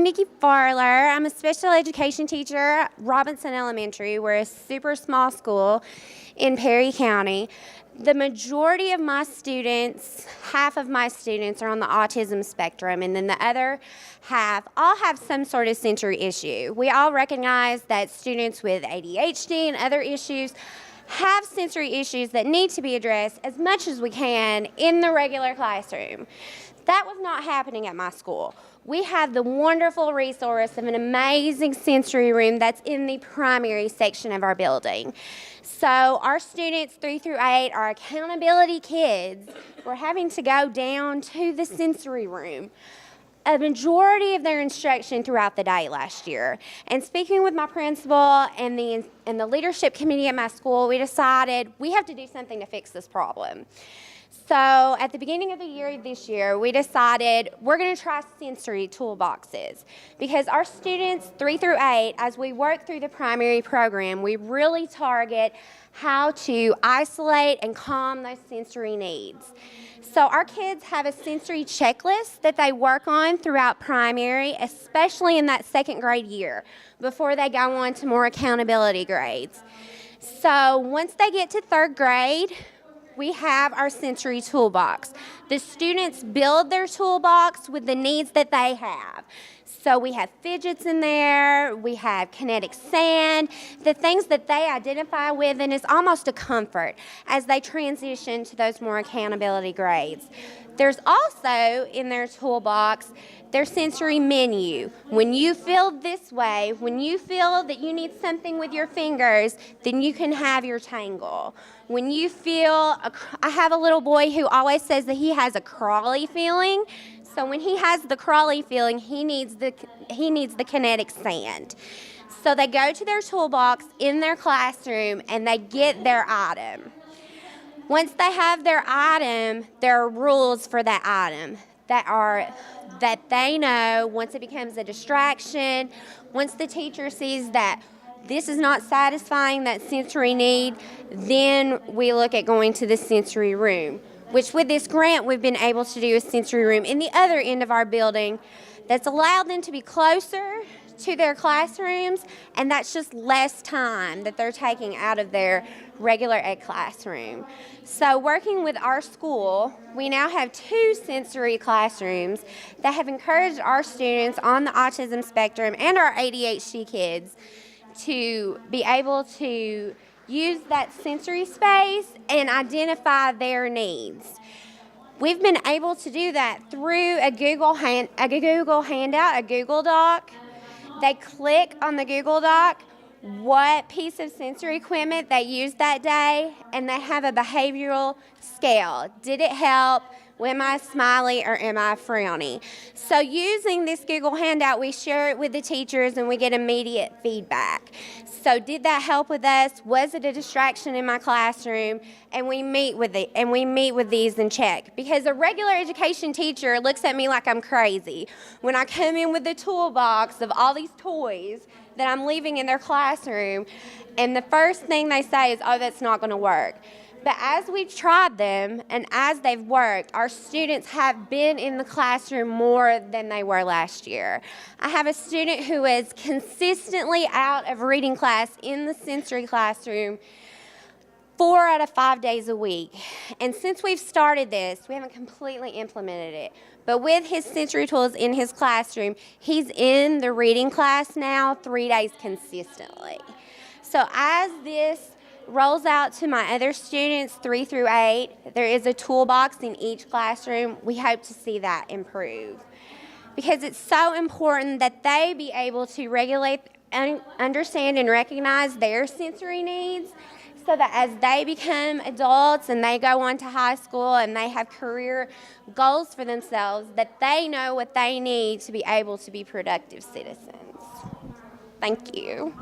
I'm Nikki Farler. I'm a special education teacher at Robinson Elementary. We're a super small school in Perry County. The majority of my students, half of my students are on the autism spectrum, and then the other half all have some sort of sensory issue. We all recognize that students with ADHD and other issues have sensory issues that need to be addressed as much as we can in the regular classroom. That was not happening at my school. We have the wonderful resource of an amazing sensory room that's in the primary section of our building. So our students 3 through 8 are accountability kids. We're having to go down to the sensory room a majority of their instruction throughout the day last year. And speaking with my principal and the leadership committee at my school, we decided we have to do something to fix this problem. So at the beginning of the year this year, we decided we're going to try sensory toolboxes because our students 3 through 8, as we work through the primary program, we really target how to isolate and calm those sensory needs. So our kids have a sensory checklist that they work on throughout primary, especially in that 2nd grade year, before they go on to more accountability grades. So once they get to 3rd grade, we have our sensory toolbox. The students build their toolbox with the needs that they have. So we have fidgets in there, we have kinetic sand, the things that they identify with, and it's almost a comfort as they transition to those more accountability grades. There's also in their toolbox their sensory menu. When you feel this way, when you feel that you need something with your fingers, then you can have your tangle. When you feel, I have a little boy who always says that he has a crawly feeling. So when he has the crawly feeling, he needs the kinetic sand. So they go to their toolbox in their classroom and they get their item. Once they have their item, there are rules for that item that they know once it becomes a distraction, once the teacher sees that this is not satisfying that sensory need, then we look at going to the sensory room, which with this grant we've been able to do a sensory room in the other end of our building that's allowed them to be closer to their classrooms, and that's just less time that they're taking out of their regular ed classroom. So working with our school, we now have 2 sensory classrooms that have encouraged our students on the autism spectrum and our ADHD kids to be able to use that sensory space and identify their needs. We've been able to do that through a Google handout, a Google Doc. They click on the Google Doc what piece of sensory equipment they used that day, and they have a behavioral scale. Did it help? Am I smiley or am I frowny? So using this Google handout, we share it with the teachers and we get immediate feedback. So did that help with us? Was it a distraction in my classroom? And we meet with these and check. Because a regular education teacher looks at me like I'm crazy when I come in with the toolbox of all these toys that I'm leaving in their classroom, and the first thing they say is, oh, that's not going to work. But as we've tried them and as they've worked, our students have been in the classroom more than they were last year. I have a student who is consistently out of reading class in the sensory classroom 4 out of 5 days a week. And since we've started this, we haven't completely implemented it. But with his sensory tools in his classroom, he's in the reading class now 3 days consistently. So as this rolls out to my other students 3 through 8, there is a toolbox in each classroom. We hope to see that improve because it's so important that they be able to regulate, understand, and recognize their sensory needs so that as they become adults and they go on to high school and they have career goals for themselves, that they know what they need to be able to be productive citizens. Thank you.